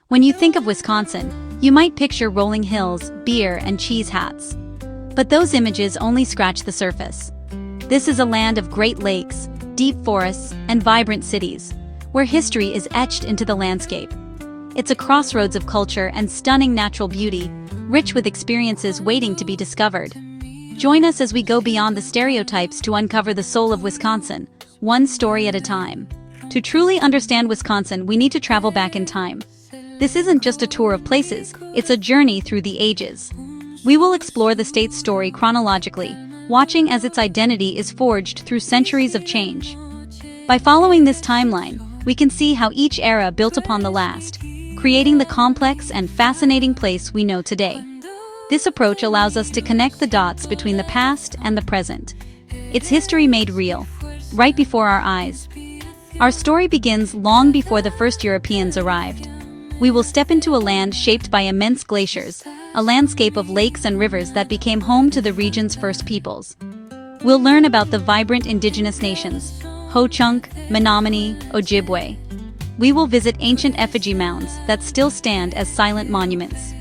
When you think of Wisconsin, you might picture rolling hills, beer, and cheese hats. But those images only scratch the surface. This is a land of great lakes, deep forests, and vibrant cities, where history is etched into the landscape. It's a crossroads of culture and stunning natural beauty, rich with experiences waiting to be discovered. Join us as we go beyond the stereotypes to uncover the soul of Wisconsin, one story at a time. To truly understand Wisconsin, we need to travel back in time. This isn't just a tour of places, it's a journey through the ages. We will explore the state's story chronologically, watching as its identity is forged through centuries of change. By following this timeline, we can see how each era built upon the last, creating the complex and fascinating place we know today. This approach allows us to connect the dots between the past and the present. It's history made real, right before our eyes. Our story begins long before the first Europeans arrived. We will step into a land shaped by immense glaciers, a landscape of lakes and rivers that became home to the region's first peoples. We'll learn about the vibrant indigenous nations, Ho-Chunk, Menominee, Ojibwe. We will visit ancient effigy mounds that still stand as silent monuments.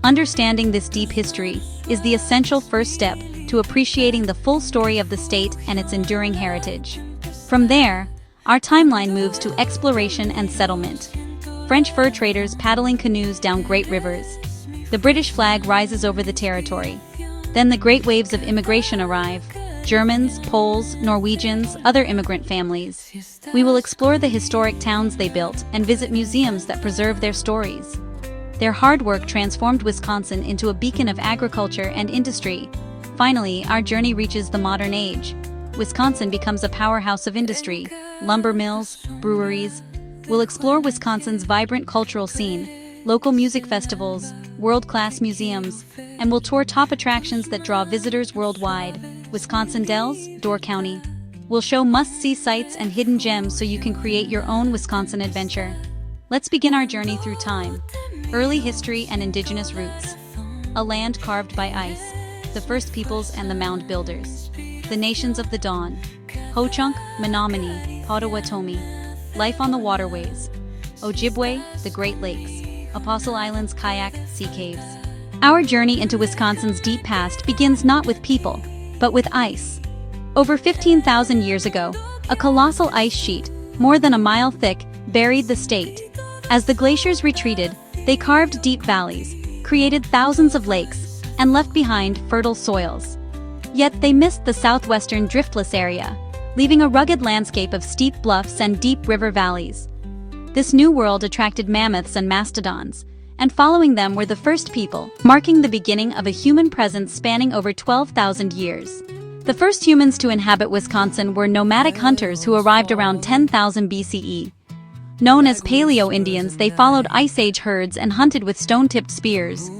Understanding this deep history is the essential first step to appreciating the full story of the state and its enduring heritage. From there, our timeline moves to exploration and settlement. French fur traders paddling canoes down great rivers. The British flag rises over the territory. Then the great waves of immigration arrive. Germans, Poles, Norwegians, other immigrant families. We will explore the historic towns they built and visit museums that preserve their stories. Their hard work transformed Wisconsin into a beacon of agriculture and industry. Finally, our journey reaches the modern age. Wisconsin becomes a powerhouse of industry, lumber mills, breweries. We'll explore Wisconsin's vibrant cultural scene, local music festivals, world-class museums, and we'll tour top attractions that draw visitors worldwide. Wisconsin Dells, Door County. We'll show must-see sites and hidden gems so you can create your own Wisconsin adventure. Let's begin our journey through time. Early history and indigenous roots. A land carved by ice. The first peoples and the mound builders. The nations of the dawn. Ho-Chunk, Menominee, Potawatomi. Life on the waterways. Ojibwe, the Great Lakes. Apostle Islands, Kayak, Sea Caves. Our journey into Wisconsin's deep past begins not with people, but with ice. Over 15,000 years ago, a colossal ice sheet, more than a mile thick, buried the state. As the glaciers retreated, they carved deep valleys, created thousands of lakes, and left behind fertile soils. Yet they missed the southwestern driftless area, leaving a rugged landscape of steep bluffs and deep river valleys. This new world attracted mammoths and mastodons, and following them were the first people, marking the beginning of a human presence spanning over 12,000 years. The first humans to inhabit Wisconsin were nomadic hunters who arrived around 10,000 BCE. Known as Paleo-Indians, they followed Ice Age herds and hunted with stone-tipped spears.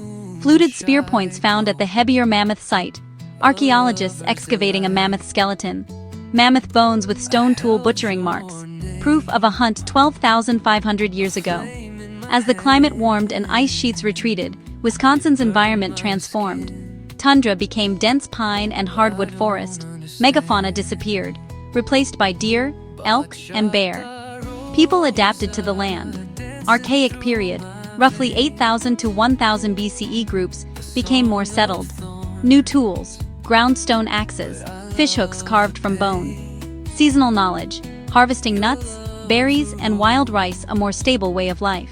Fluted spear points found at the Hebier Mammoth site. Archaeologists excavating a mammoth skeleton. Mammoth bones with stone tool butchering marks. Proof of a hunt 12,500 years ago. As the climate warmed and ice sheets retreated, Wisconsin's environment transformed. Tundra became dense pine and hardwood forest. Megafauna disappeared, replaced by deer, elk, and bear. People adapted to the land. Archaic period, roughly 8,000 to 1,000 BCE groups, became more settled. New tools, ground stone axes, fishhooks carved from bone. Seasonal knowledge, harvesting nuts, berries, and wild rice, a more stable way of life.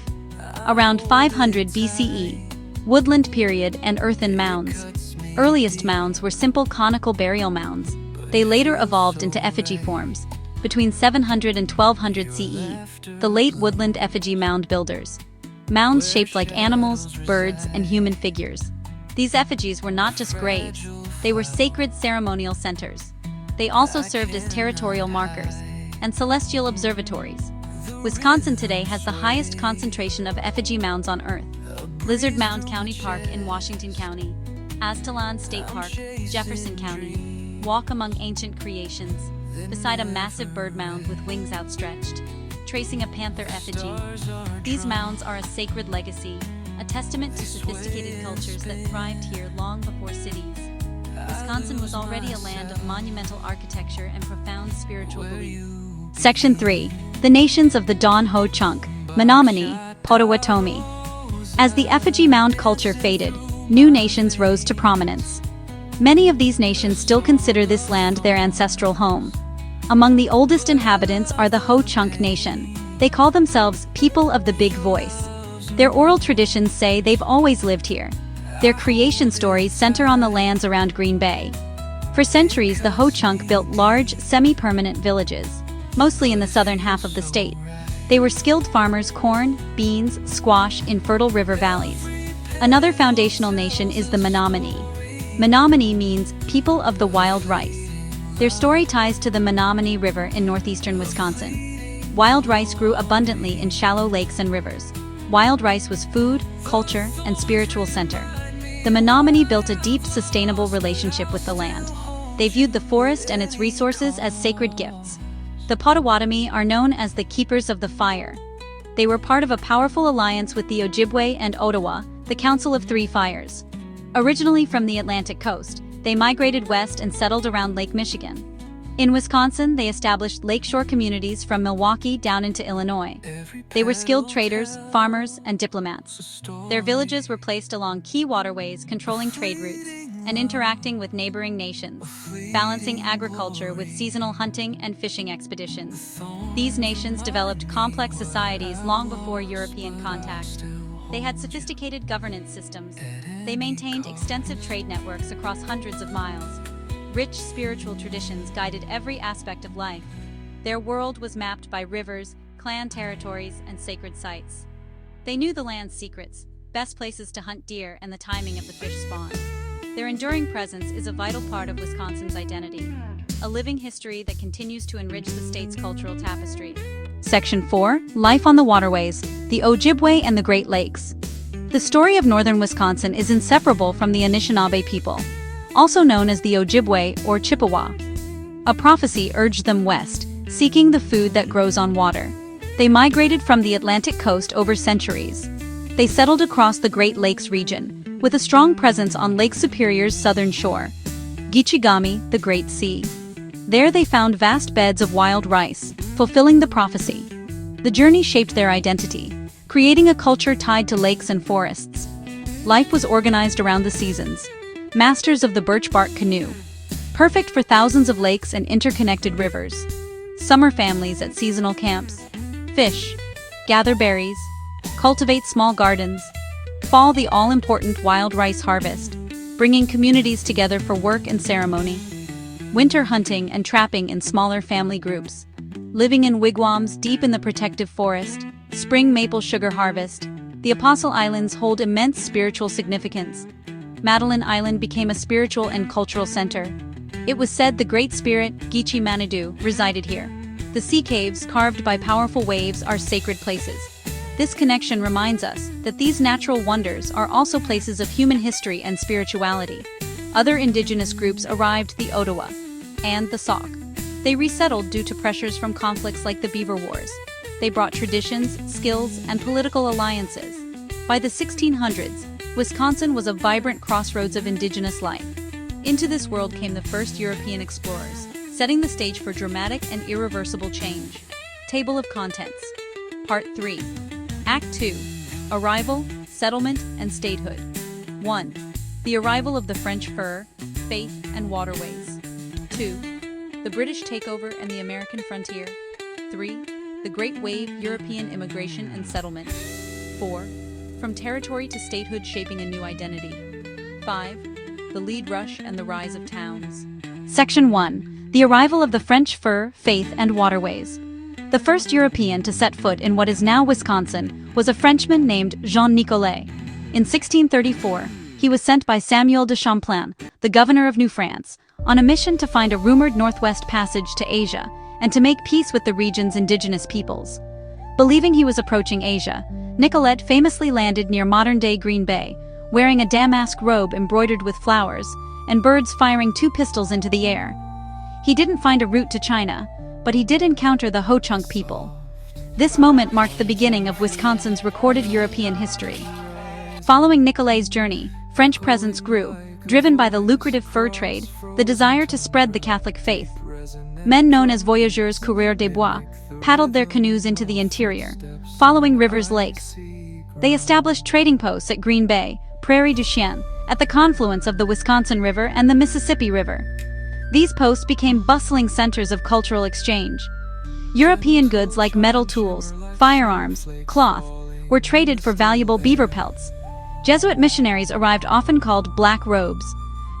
Around 500 BCE, woodland period and earthen mounds. Earliest mounds were simple conical burial mounds. They later evolved into effigy forms. Between 700 and 1200 CE, the late woodland effigy mound builders. Mounds shaped like animals, birds, and human figures. These effigies were not just graves, they were sacred ceremonial centers. They also served as territorial markers and celestial observatories. Wisconsin today has the highest concentration of effigy mounds on Earth. Lizard Mound County Park in Washington County, Aztalan State Park, Jefferson County. Walk among ancient creations, beside a massive bird mound with wings outstretched, tracing a panther effigy. These mounds are a sacred legacy, a testament to sophisticated cultures that thrived here long before cities. Wisconsin was already a land of monumental architecture and profound spiritual belief. Section 3. The Nations of the Dawn Ho-Chunk, Menominee, Potawatomi. As the effigy mound culture faded, new nations rose to prominence. Many of these nations still consider this land their ancestral home. Among the oldest inhabitants are the Ho-Chunk Nation. They call themselves People of the Big Voice. Their oral traditions say they've always lived here. Their creation stories center on the lands around Green Bay. For centuries, the Ho-Chunk built large, semi-permanent villages, mostly in the southern half of the state. They were skilled farmers, corn, beans, squash in fertile river valleys. Another foundational nation is the Menominee. Menominee means people of the wild rice. Their story ties to the Menominee River in northeastern Wisconsin. Wild rice grew abundantly in shallow lakes and rivers. Wild rice was food, culture, and spiritual center. The Menominee built a deep, sustainable relationship with the land. They viewed the forest and its resources as sacred gifts. The Potawatomi are known as the Keepers of the Fire. They were part of a powerful alliance with the Ojibwe and Ottawa, the Council of Three Fires. Originally from the Atlantic coast, they migrated west and settled around Lake Michigan. In Wisconsin, they established lakeshore communities from Milwaukee down into Illinois. They were skilled traders, farmers, and diplomats. Their villages were placed along key waterways, controlling trade routes, and interacting with neighboring nations, balancing agriculture with seasonal hunting and fishing expeditions. These nations developed complex societies long before European contact. They had sophisticated governance systems. They maintained extensive trade networks across hundreds of miles. Rich spiritual traditions guided every aspect of life. Their world was mapped by rivers, clan territories, and sacred sites. They knew the land's secrets, best places to hunt deer, and the timing of the fish spawn. Their enduring presence is a vital part of Wisconsin's identity, a living history that continues to enrich the state's cultural tapestry. Section 4. Life on the Waterways, the Ojibwe and the Great Lakes. The story of northern Wisconsin is inseparable from the Anishinaabe people, also known as the Ojibwe or Chippewa. A prophecy urged them west, seeking the food that grows on water. They migrated from the Atlantic coast over centuries. They settled across the Great Lakes region, with a strong presence on Lake Superior's southern shore, Gichigami, the Great Sea. There they found vast beds of wild rice, fulfilling the prophecy. The journey shaped their identity, creating a culture tied to lakes and forests. Life was organized around the seasons. Masters of the birch bark canoe, perfect for thousands of lakes and interconnected rivers. Summer families at seasonal camps. Fish, gather berries, cultivate small gardens. Fall, the all-important wild rice harvest, bringing communities together for work and ceremony. Winter, hunting and trapping in smaller family groups. Living in wigwams deep in the protective forest. Spring, maple sugar harvest. The Apostle Islands hold immense spiritual significance. Madeline Island became a spiritual and cultural center. It was said the Great Spirit, Geechee Manitou, resided here. The sea caves, carved by powerful waves, are sacred places. This connection reminds us that these natural wonders are also places of human history and spirituality. Other indigenous groups arrived: the Ottawa and the Sauk. They resettled due to pressures from conflicts like the Beaver Wars. They brought traditions, skills, and political alliances. By the 1600s, Wisconsin was a vibrant crossroads of indigenous life. Into this world came the first European explorers, setting the stage for dramatic and irreversible change. Table of Contents. Part 3. Act 2. Arrival, Settlement, and Statehood. 1. The arrival of the French fur, faith, and waterways. 2. The British takeover and the American frontier. 3. The Great Wave, European immigration and settlement. 4. From territory to statehood, shaping a new identity. 5. The lead rush and the rise of towns. Section 1. The arrival of the French fur, faith, and waterways. The first European to set foot in what is now Wisconsin was a Frenchman named Jean Nicolet. In 1634, he was sent by Samuel de Champlain, the governor of New France, on a mission to find a rumored northwest passage to Asia and to make peace with the region's indigenous peoples. Believing he was approaching Asia, Nicolet famously landed near modern-day Green Bay, wearing a damask robe embroidered with flowers, and birds firing 2 pistols into the air. He didn't find a route to China, but he did encounter the Ho-Chunk people. This moment marked the beginning of Wisconsin's recorded European history. Following Nicolet's journey, French presence grew, driven by the lucrative fur trade, the desire to spread the Catholic faith. Men known as voyageurs coureurs des bois paddled their canoes into the interior, following rivers, lakes, They established trading posts at Green Bay, Prairie du Chien, at the confluence of the Wisconsin River and the Mississippi River. These posts became bustling centers of cultural exchange. European goods like metal tools, firearms, cloth, were traded for valuable beaver pelts. Jesuit missionaries arrived often called Black Robes.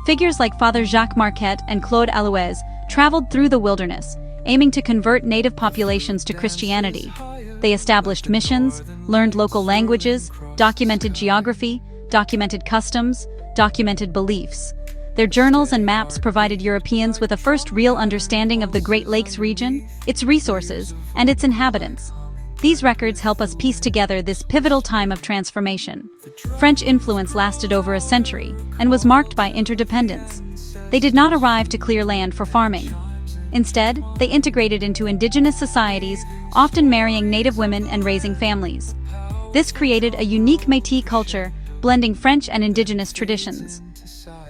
Figures like Father Jacques Marquette and Claude Allouez traveled through the wilderness, aiming to convert native populations to Christianity. They established missions, learned local languages, documented geography, documented customs, documented beliefs. Their journals and maps provided Europeans with a first real understanding of the Great Lakes region, its resources, and its inhabitants. These records help us piece together this pivotal time of transformation. French influence lasted over a century and was marked by interdependence. They did not arrive to clear land for farming. Instead, they integrated into indigenous societies, often marrying native women and raising families. This created a unique Métis culture, blending French and indigenous traditions.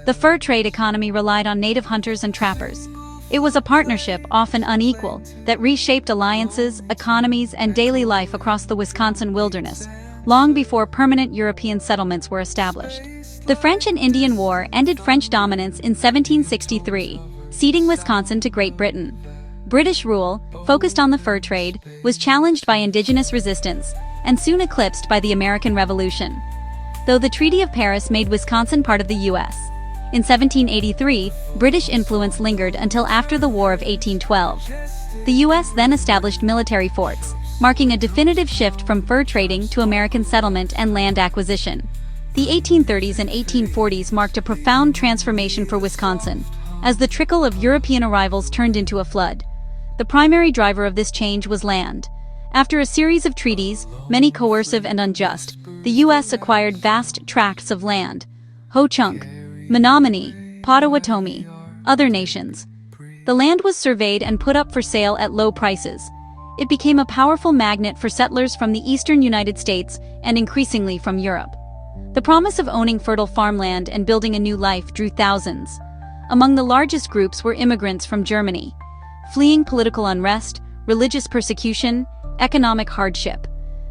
The fur trade economy relied on native hunters and trappers. It was a partnership, often unequal, that reshaped alliances, economies, and daily life across the Wisconsin wilderness, long before permanent European settlements were established. The French and Indian War ended French dominance in 1763, ceding Wisconsin to Great Britain. British rule, focused on the fur trade, was challenged by indigenous resistance, and soon eclipsed by the American Revolution. Though the Treaty of Paris made Wisconsin part of the U.S., in 1783, British influence lingered until after the War of 1812. The U.S. then established military forts, marking a definitive shift from fur trading to American settlement and land acquisition. The 1830s and 1840s marked a profound transformation for Wisconsin, as the trickle of European arrivals turned into a flood. The primary driver of this change was land. After a series of treaties, many coercive and unjust, the U.S. acquired vast tracts of land. Ho-Chunk, Menominee, Potawatomi, other nations. The land was surveyed and put up for sale at low prices. It became a powerful magnet for settlers from the eastern United States and increasingly from Europe. The promise of owning fertile farmland and building a new life drew thousands. Among the largest groups were immigrants from Germany, fleeing political unrest, religious persecution, economic hardship.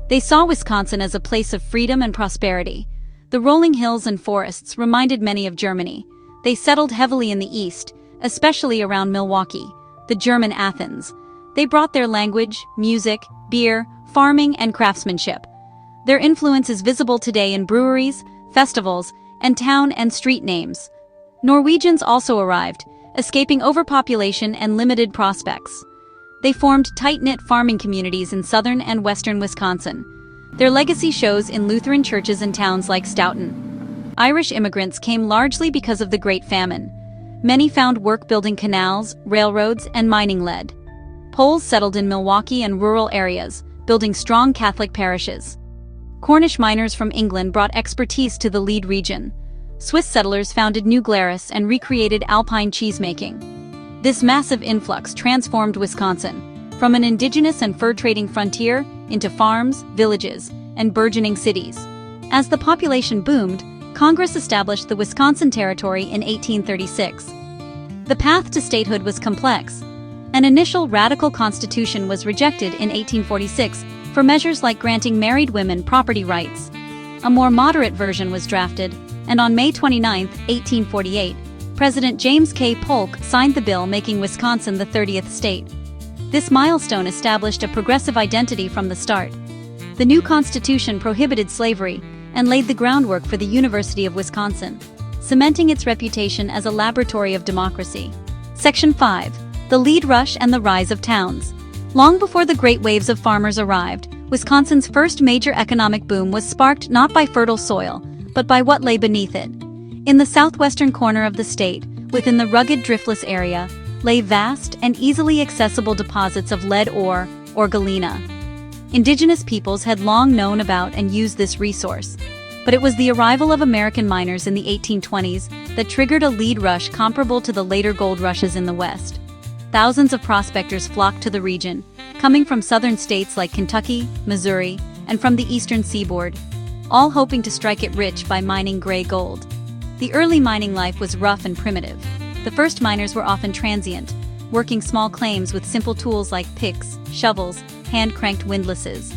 They saw Wisconsin as a place of freedom and prosperity. The rolling hills and forests reminded many of Germany. They settled heavily in the east, especially around Milwaukee, the German Athens. They brought their language, music, beer, farming, and craftsmanship. Their influence is visible today in breweries, festivals, and town and street names. Norwegians also arrived, escaping overpopulation and limited prospects. They formed tight-knit farming communities in southern and western Wisconsin. Their legacy shows in Lutheran churches in towns like Stoughton. Irish immigrants came largely because of the Great Famine. Many found work building canals, railroads, and mining lead. Poles settled in Milwaukee and rural areas, building strong Catholic parishes. Cornish miners from England brought expertise to the Lead region. Swiss settlers founded New Glarus and recreated alpine cheesemaking. This massive influx transformed Wisconsin, from an indigenous and fur-trading frontier into farms, villages, and burgeoning cities. As the population boomed, Congress established the Wisconsin Territory in 1836. The path to statehood was complex. An initial radical constitution was rejected in 1846 for measures like granting married women property rights. A more moderate version was drafted, and on May 29, 1848, President James K. Polk signed the bill making Wisconsin the 30th state. This milestone established a progressive identity from the start. The new constitution prohibited slavery and laid the groundwork for the University of Wisconsin, cementing its reputation as a laboratory of democracy. Section 5. The Lead Rush and the Rise of Towns. Long before the great waves of farmers arrived, Wisconsin's first major economic boom was sparked not by fertile soil, but by what lay beneath it. In the southwestern corner of the state, within the rugged driftless area, lay vast and easily accessible deposits of lead ore, or galena. Indigenous peoples had long known about and used this resource, but it was the arrival of American miners in the 1820s that triggered a lead rush comparable to the later gold rushes in the West. Thousands of prospectors flocked to the region, coming from southern states like Kentucky, Missouri, and from the eastern seaboard, all hoping to strike it rich by mining gray gold. The early mining life was rough and primitive. The first miners were often transient, working small claims with simple tools like picks, shovels, hand-cranked windlasses.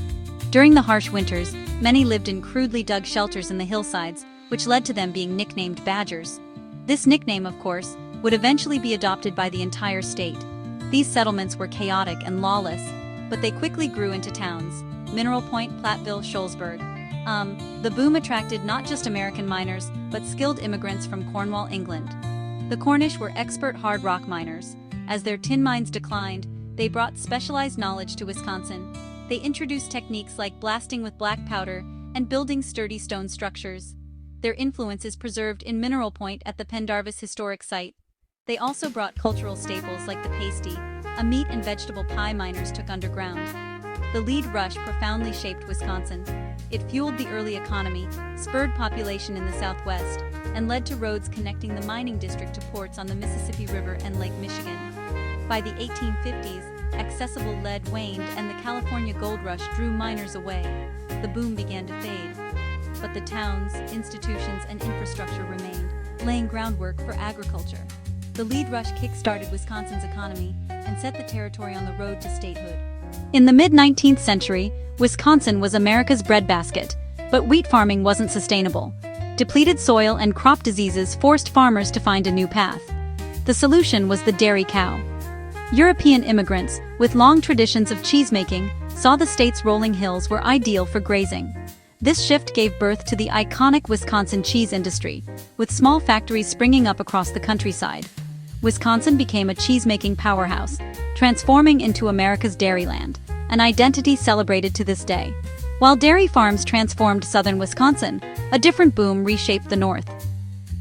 During the harsh winters, Many lived in crudely dug shelters in the hillsides, which led to them being nicknamed badgers. This nickname, of course, would eventually be adopted by the entire state. These settlements were chaotic and lawless, but they quickly grew into towns: Mineral Point, Platteville, Shoalsburg. The boom attracted not just American miners, but skilled immigrants from Cornwall, England. The Cornish were expert hard rock miners. As their tin mines declined, they brought specialized knowledge to Wisconsin. They introduced techniques like blasting with black powder and building sturdy stone structures. Their influence is preserved in Mineral Point at the Pendarvis Historic Site. They also brought cultural staples like the pasty, a meat and vegetable pie miners took underground. The lead rush profoundly shaped Wisconsin. It fueled the early economy, spurred population in the Southwest, and led to roads connecting the mining district to ports on the Mississippi River and Lake Michigan. By the 1850s, accessible lead waned and the California gold rush drew miners away. The boom began to fade. But the towns, institutions, and infrastructure remained, laying groundwork for agriculture. The lead rush kick-started Wisconsin's economy and set the territory on the road to statehood. In the mid-19th century, Wisconsin was America's breadbasket, but wheat farming wasn't sustainable. Depleted soil and crop diseases forced farmers to find a new path. The solution was the dairy cow. European immigrants, with long traditions of cheesemaking, saw the state's rolling hills were ideal for grazing. This shift gave birth to the iconic Wisconsin cheese industry, with small factories springing up across the countryside. Wisconsin became a cheesemaking powerhouse, transforming into America's dairyland, an identity celebrated to this day. While dairy farms transformed southern Wisconsin, a different boom reshaped the north.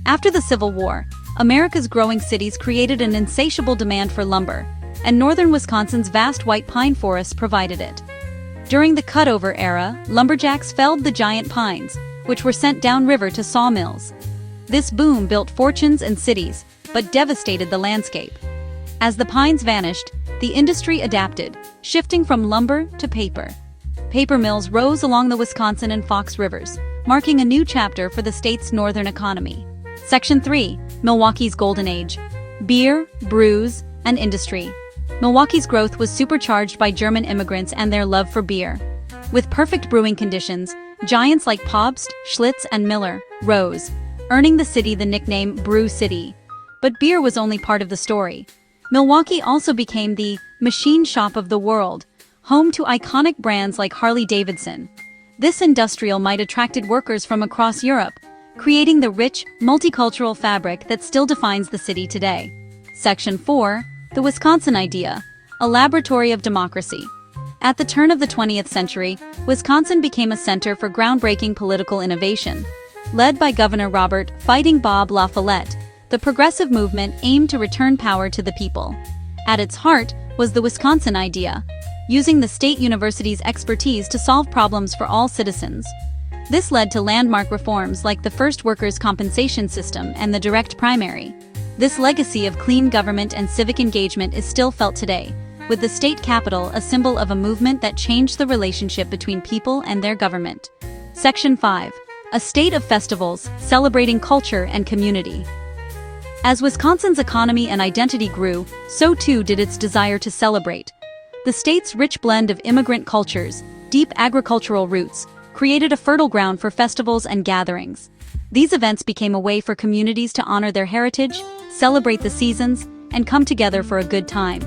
After the Civil War, America's growing cities created an insatiable demand for lumber, and northern Wisconsin's vast white pine forests provided it. During the cutover era, lumberjacks felled the giant pines, which were sent downriver to sawmills. This boom built fortunes and cities, but devastated the landscape. As the pines vanished, the industry adapted, shifting from lumber to paper. Paper mills rose along the Wisconsin and Fox Rivers, marking a new chapter for the state's northern economy. Section 3. Milwaukee's Golden Age. Beer, brews, and industry. Milwaukee's growth was supercharged by German immigrants and their love for beer. With perfect brewing conditions, giants like Pabst, Schlitz, and Miller rose, earning the city the nickname Brew City. But beer was only part of the story. Milwaukee also became the machine shop of the world, home to iconic brands like Harley-Davidson. This industrial might attracted workers from across Europe, creating the rich, multicultural fabric that still defines the city today. Section 4. The Wisconsin Idea, a laboratory of democracy. At the turn of the 20th century, Wisconsin became a center for groundbreaking political innovation. Led by Governor Robert "Fighting Bob" La Follette, the progressive movement aimed to return power to the people. At its heart was the Wisconsin Idea, using the state university's expertise to solve problems for all citizens. This led to landmark reforms like the first workers' compensation system and the direct primary. This legacy of clean government and civic engagement is still felt today, with the state capitol a symbol of a movement that changed the relationship between people and their government. Section 5. A state of festivals, celebrating culture and community. As Wisconsin's economy and identity grew, so too did its desire to celebrate. The state's rich blend of immigrant cultures, deep agricultural roots, created a fertile ground for festivals and gatherings. These events became a way for communities to honor their heritage, celebrate the seasons, and come together for a good time.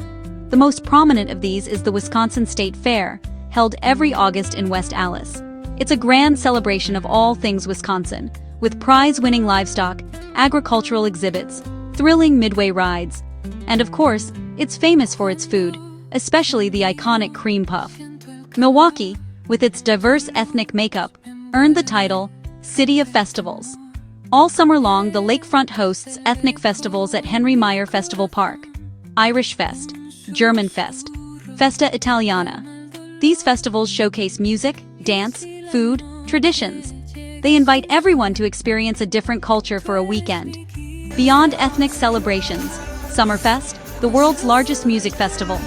The most prominent of these is the Wisconsin State Fair, held every August in West Allis. It's a grand celebration of all things Wisconsin, with prize-winning livestock, agricultural exhibits, thrilling midway rides. And of course, it's famous for its food, especially the iconic cream puff. Milwaukee, with its diverse ethnic makeup, earned the title City of Festivals. All summer long, the lakefront hosts ethnic festivals at Henry Meyer Festival Park, Irish Fest, German Fest, Festa Italiana. These festivals showcase music, dance, food, traditions. They invite everyone to experience a different culture for a weekend. Beyond ethnic celebrations, Summerfest, the world's largest music festival.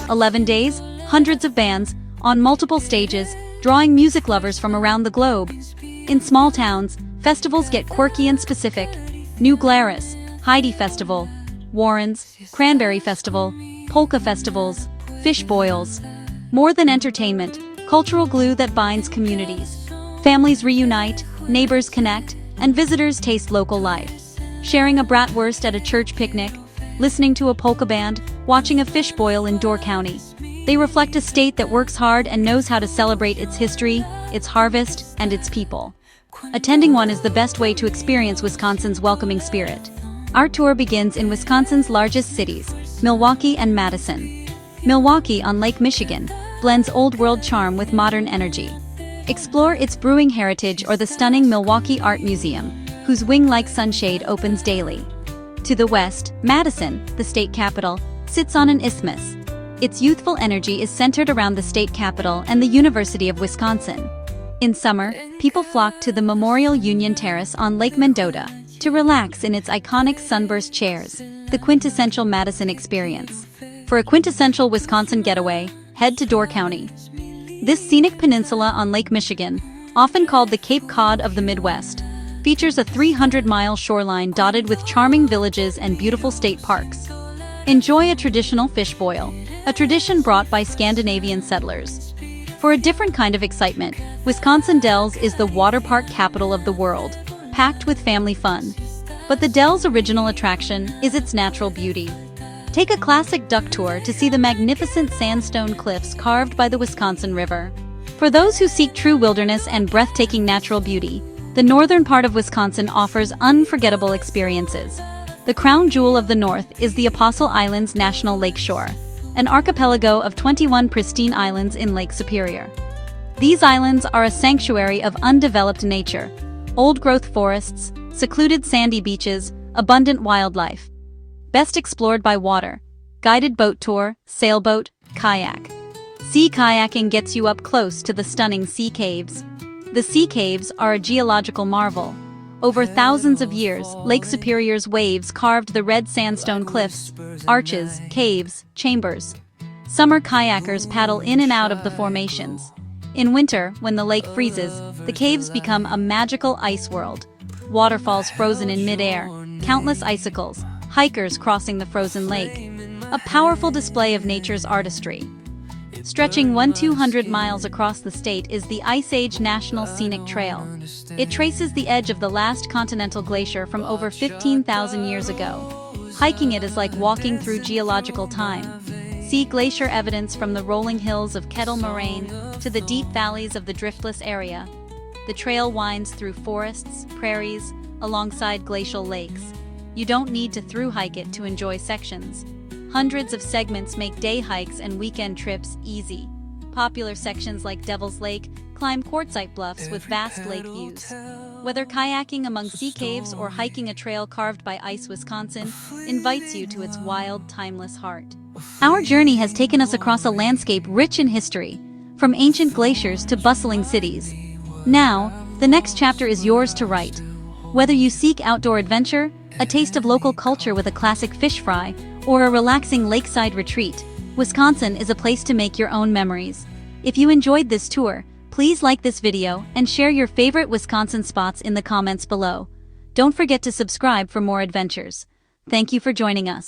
11 days, hundreds of bands, on multiple stages, drawing music lovers from around the globe. In small towns, festivals get quirky and specific. New Glarus, Heidi Festival, Warrens, Cranberry Festival, polka festivals, fish boils. More than entertainment, cultural glue that binds communities. Families reunite, neighbors connect, and visitors taste local life. Sharing a bratwurst at a church picnic, listening to a polka band, watching a fish boil in Door County. They reflect a state that works hard and knows how to celebrate its history, its harvest, and its people. Attending one is the best way to experience Wisconsin's welcoming spirit. Our tour begins in Wisconsin's largest cities, Milwaukee and Madison. Milwaukee on Lake Michigan blends old-world charm with modern energy. Explore its brewing heritage or the stunning Milwaukee Art Museum, whose wing-like sunshade opens daily. To the west, Madison, the state capital, sits on an isthmus. Its youthful energy is centered around the state capitol and the University of Wisconsin. In summer, people flock to the Memorial Union Terrace on Lake Mendota to relax in its iconic sunburst chairs, the quintessential Madison experience. For a quintessential Wisconsin getaway, head to Door County. This scenic peninsula on Lake Michigan, often called the Cape Cod of the Midwest, features a 300-mile shoreline dotted with charming villages and beautiful state parks. Enjoy a traditional fish boil, a tradition brought by Scandinavian settlers. For a different kind of excitement, Wisconsin Dells is the water park capital of the world, packed with family fun. But the Dells' original attraction is its natural beauty. Take a classic duck tour to see the magnificent sandstone cliffs carved by the Wisconsin River. For those who seek true wilderness and breathtaking natural beauty, the northern part of Wisconsin offers unforgettable experiences. The crown jewel of the north is the Apostle Islands National Lakeshore, an archipelago of 21 pristine islands in Lake Superior. These islands are a sanctuary of undeveloped nature, old-growth forests, secluded sandy beaches, abundant wildlife. Best explored by water, guided boat tour, sailboat, kayak. Sea kayaking gets you up close to the stunning sea caves. The sea caves are a geological marvel. Over thousands of years, Lake Superior's waves carved the red sandstone cliffs, arches, caves, chambers. Summer kayakers paddle in and out of the formations. In winter, when the lake freezes, the caves become a magical ice world. Waterfalls frozen in midair, countless icicles, hikers crossing the frozen lake. A powerful display of nature's artistry. Stretching 200 miles across the state is the Ice Age National Scenic Trail. It traces the edge of the last continental glacier from over 15,000 years ago. Hiking it is like walking through geological time. See glacier evidence from the rolling hills of Kettle Moraine to the deep valleys of the driftless area. The trail winds through forests, prairies, alongside glacial lakes. You don't need to thru-hike it to enjoy sections. Hundreds of segments make day hikes and weekend trips easy. Popular sections like Devil's Lake climb quartzite bluffs with vast lake views. Whether kayaking among sea caves or hiking a trail carved by ice, Wisconsin invites you to its wild, timeless heart. Our journey has taken us across a landscape rich in history, from ancient glaciers to bustling cities. Now, the next chapter is yours to write. Whether you seek outdoor adventure, a taste of local culture with a classic fish fry, or a relaxing lakeside retreat, Wisconsin is a place to make your own memories. If you enjoyed this tour, please like this video and share your favorite Wisconsin spots in the comments below. Don't forget to subscribe for more adventures. Thank you for joining us.